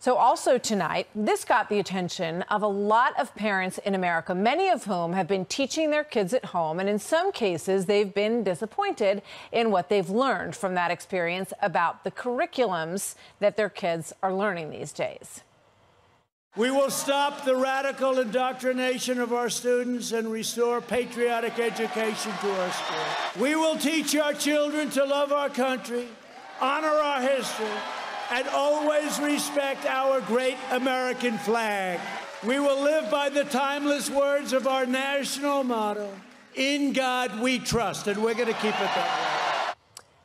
So also tonight, this got the attention of a lot of parents in America, many of whom have been teaching their kids at home. And in some cases, they've been disappointed in what they've learned from that experience about the curriculums that their kids are learning these days. We will stop the radical indoctrination of our students and restore patriotic education to our schools. We will teach our children to love our country, honor our history, and always respect our great American flag. We will live by the timeless words of our national motto, "In God we trust," and we're going to keep it that way.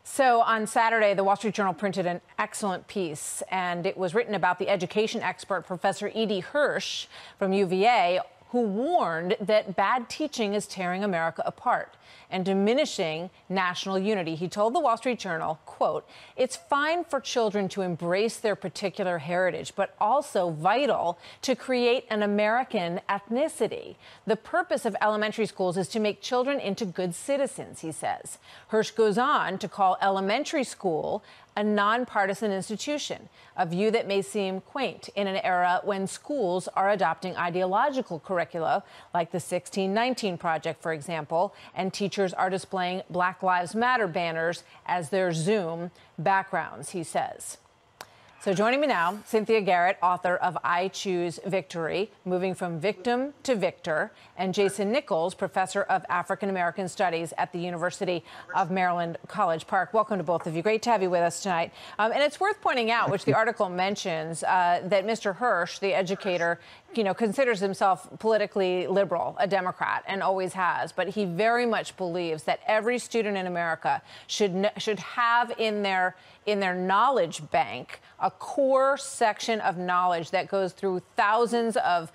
So on Saturday, the Wall Street Journal printed an excellent piece, and it was written about the education expert, Professor E.D. Hirsch from UVA, who warned that bad teaching is tearing America apart and diminishing national unity. He told the Wall Street Journal, quote, "It's fine for children to embrace their particular heritage, but also vital to create an American ethnicity. The purpose of elementary schools is to make children into good citizens," he says. Hirsch goes on to call elementary school a nonpartisan institution, a view that may seem quaint in an era when schools are adopting ideological curricula like the 1619 Project, for example, and teachers are displaying Black Lives Matter banners as their Zoom backgrounds, he says. So joining me now, Cynthia Garrett, author of I Choose Victory, Moving from Victim to Victor, and Jason Nichols, professor of African American Studies at the University of Maryland, College Park. Welcome to both of you. Great to have you with us tonight. And it's worth pointing out, which the article mentions, that Mr. Hirsch, the educator, considers himself politically liberal, a Democrat, and always has. But he very much believes that every student in America should have in their knowledge bank a core section of knowledge that goes through thousands of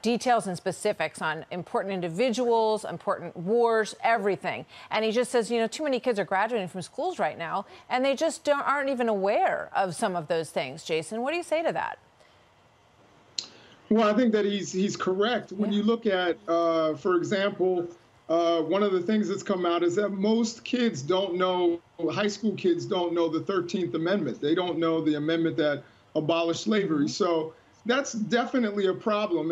details and specifics on important individuals, important wars, everything. And he just says, too many kids are graduating from schools right now, and they just aren't even aware of some of those things. Jason, what do you say to that? Well, I think that he's correct. When you look at, for example, one of the things that's come out is that most kids don't know, high school kids don't know the 13th Amendment. They don't know the amendment that abolished slavery. So that's definitely a problem.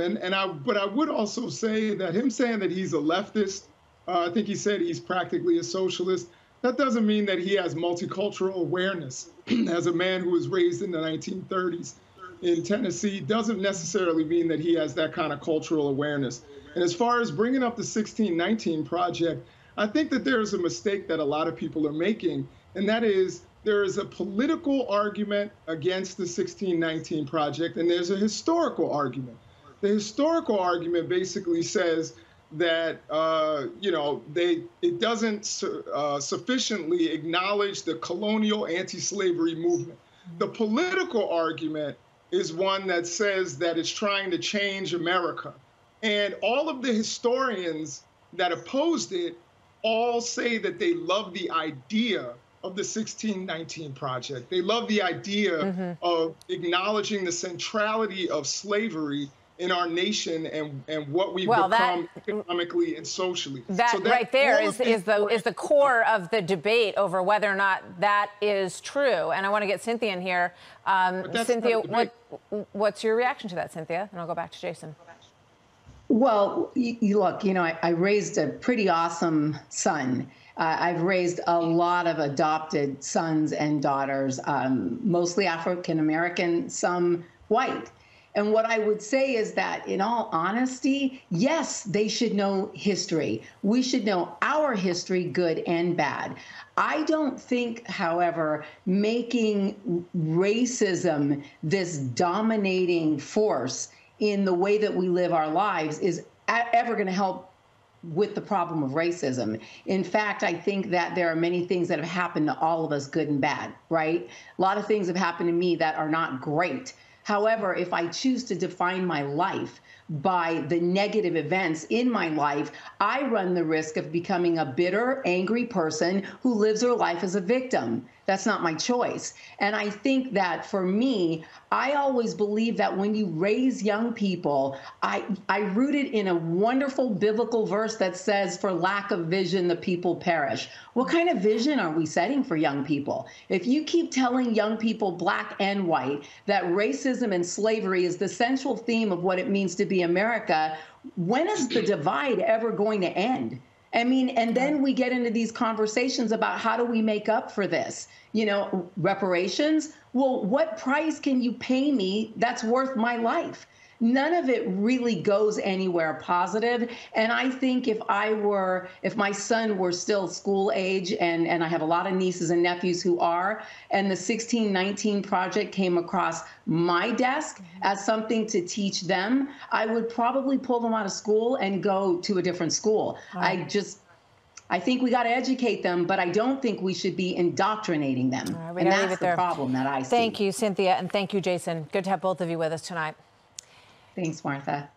But I would also say that him saying that he's a leftist, I think he said he's practically a socialist. That doesn't mean that he has multicultural awareness. As a man who was raised in the 1930s in Tennessee, doesn't necessarily mean that he has that kind of cultural awareness. And as far as bringing up the 1619 Project, I think that there's a mistake that a lot of people are making, and that is there is a political argument against the 1619 Project, and there's a historical argument. The historical argument basically says that it doesn't sufficiently acknowledge the colonial anti-slavery movement. The political argument is one that says that it's trying to change America. And all of the historians that opposed it all say that they love the idea of the 1619 Project. They love the idea of acknowledging the centrality of slavery in our nation and what we've become economically and socially. That right there is the core of the debate over whether or not that is true. And I want to get Cynthia in here. Cynthia, what's your reaction to that, Cynthia? And I'll go back to Jason. Well, look, I raised a pretty awesome son. I've raised a lot of adopted sons and daughters, mostly African American, some white. And what I would say is that, in all honesty, yes, they should know history. We should know our history, good and bad. I don't think, however, making racism this dominating force in the way that we live our lives is ever going to help with the problem of racism. In fact, I think that there are many things that have happened to all of us, good and bad, right? A lot of things have happened to me that are not great. However, if I choose to define my life by the negative events in my life, I run the risk of becoming a bitter, angry person who lives her life as a victim. That's not my choice. And I think that for me, I always believe that when you raise young people, I rooted in a wonderful biblical verse that says, for lack of vision, the people perish. What kind of vision are we setting for young people? If you keep telling young people, black and white, that racism and slavery is the central theme of what it means to be America, when is the divide ever going to end? I mean, and then we get into these conversations about how do we make up for this? You know, reparations? Well, what price can you pay me that's worth my life? None of it really goes anywhere positive. And I think if my son were still school age, and I have a lot of nieces and nephews who are, and the 1619 project came across my desk as something to teach them, I would probably pull them out of school and go to a different school. I think we got to educate them, but I don't think we should be indoctrinating them. Right, and that's the problem that I see. Thank you, Cynthia, and thank you, Jason. Good to have both of you with us tonight. Thanks, Martha.